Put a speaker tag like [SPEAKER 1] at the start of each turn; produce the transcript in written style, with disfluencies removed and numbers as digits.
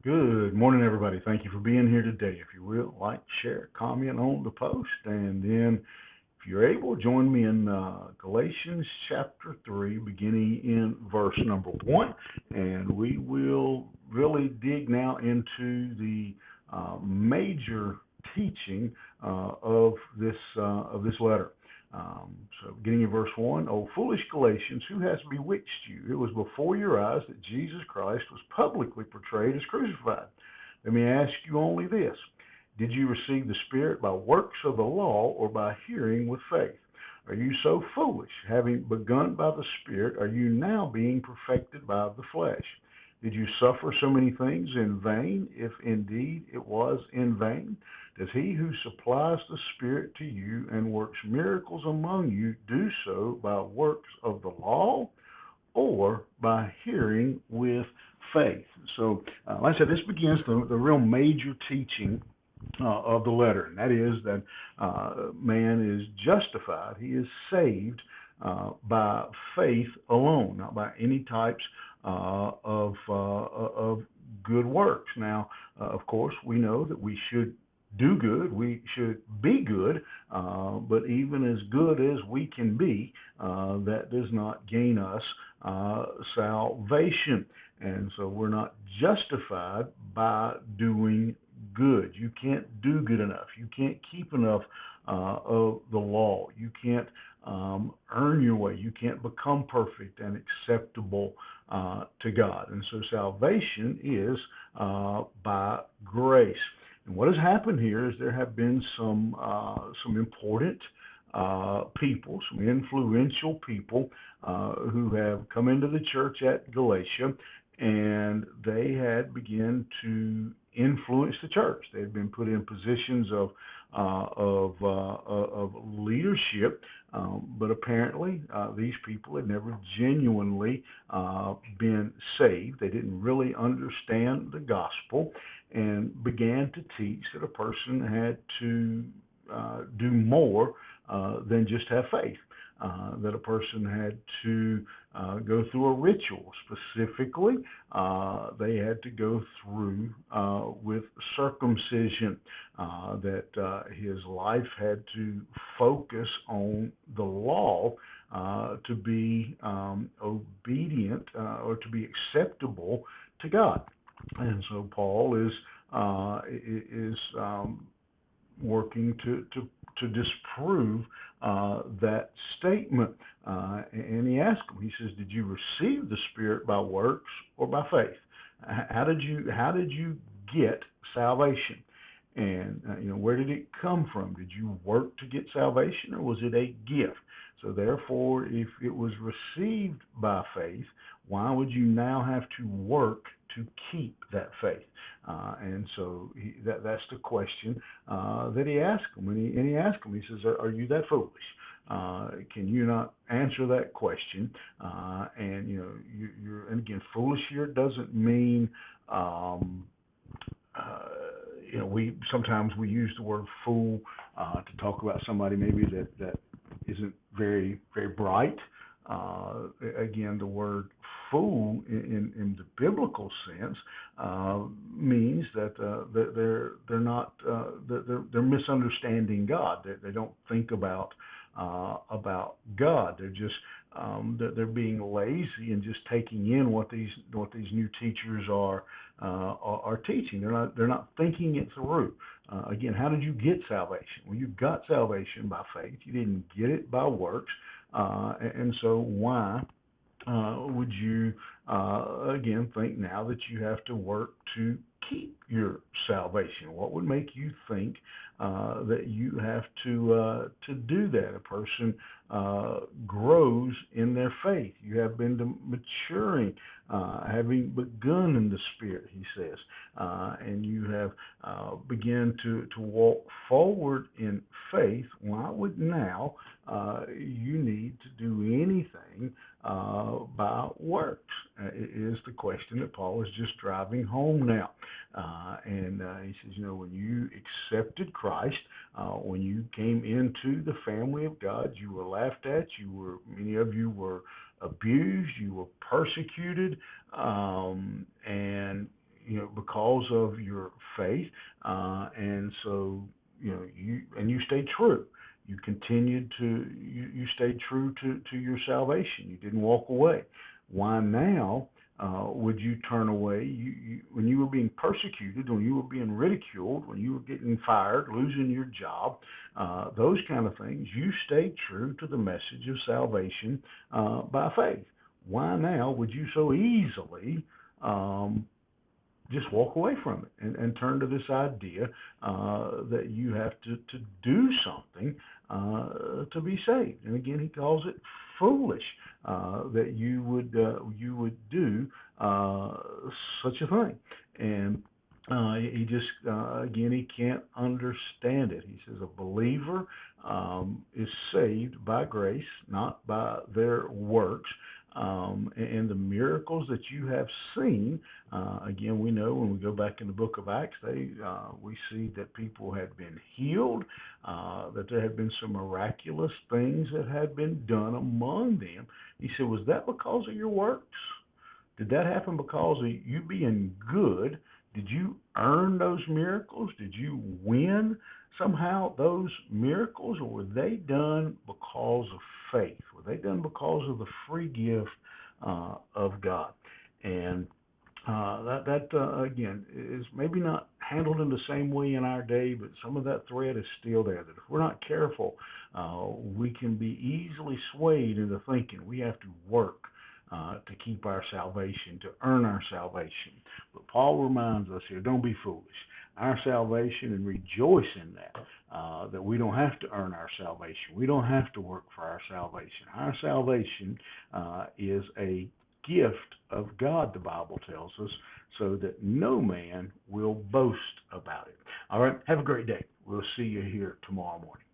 [SPEAKER 1] Good morning, everybody. Thank you for being here today. If you will, like, share, comment on the post, and then if you're able, join me in Galatians chapter 3, beginning in verse number 1, and we will really dig now into the major teaching of this letter. So, beginning in verse 1, O foolish Galatians, who has bewitched you? It was before your eyes that Jesus Christ was publicly portrayed as crucified. Let me ask you only this: did you receive the Spirit by works of the law or by hearing with faith? Are you so foolish? Having begun by the Spirit, are you now being perfected by the flesh? Did you suffer so many things in vain, if indeed it was in vain? Does he who supplies the Spirit to you and works miracles among you do so by works of the law or by hearing with faith? So, like I said, this begins the real major teaching of the letter, and that is that man is justified, he is saved by faith alone, not by any types of good works. Now, of course, we know that we should do good, we should be good, but even as good as we can be, that does not gain us salvation. And so we're not justified by doing good. You can't do good enough. You can't keep enough of the law. You can't earn your way. You can't become perfect and acceptable to God. And so salvation is by grace. And what has happened here is there have been some important people, some influential people who have come into the church at Galatia, and they had begun to influence the church. They had been put in positions of leadership, but apparently these people had never genuinely been saved. They didn't really understand the gospel and began to teach that a person had to do more than just have faith. That a person had to go through a ritual. Specifically, they had to go through with circumcision, that his life had to focus on the law to be obedient or to be acceptable to God. And so Paul is working to disprove that statement. And he asked him, he says, did you receive the Spirit by works or by faith? How did you get salvation? And where did it come from? Did you work to get salvation, or was it a gift? So therefore, if it was received by faith, why would you now have to work to keep that faith? And so that's the question that he asked him. And he asked him, he says, are you that foolish? Can you not answer that question? And and again, foolish here doesn't mean we sometimes we use the word fool to talk about somebody maybe that isn't very very bright. Again, the word fool in the biblical sense means that they're not they're misunderstanding God. They don't think about God. They're just they're being lazy and just taking in what these new teachers are teaching. They're not thinking it through. Again, how did you get salvation? Well, you got salvation by faith. You didn't get it by works. And so why would you again think now that you have to work to keep your salvation? What would make you think that you have to do that? A person grows in their faith. You have been maturing, having begun in the Spirit, he says, and you have begun to walk forward in faith. Why would now you need to do anything by works? Is the question that Paul is just driving home now. And he says, when you accepted Christ, when you came into the family of God, you were laughed at. Many of you were abused. You were persecuted, and because of your faith, and so you stayed true. You continued you stayed true to your salvation. You didn't walk away. Why now would you turn away? When you were being persecuted, when you were being ridiculed, when you were getting fired, losing your job, those kind of things, you stayed true to the message of salvation by faith. Why now would you so easily just walk away from it and turn to this idea that you have to do something to be saved? And again, he calls it foolish that you would do such a thing. And he just again, he can't understand it. He says a believer is saved by grace, not by their works. And the miracles that you have seen, again, we know when we go back in the book of Acts, we see that people had been healed, that there had been some miraculous things that had been done among them. He said, was that because of your works? Did that happen because of you being good? Did you earn those miracles? Did you win somehow those miracles, or were they done because of faith? Were they done because of the free gift of God? And that again is maybe not handled in the same way in our day, but some of that thread is still there. That if we're not careful, we can be easily swayed into thinking we have to work to keep our salvation, to earn our salvation. But Paul reminds us here, don't be foolish. Our salvation, and rejoice in that we don't have to earn our salvation. We don't have to work for our salvation. Our salvation is a gift of God, the Bible tells us, so that no man will boast about it. All right, have a great day. We'll see you here tomorrow morning.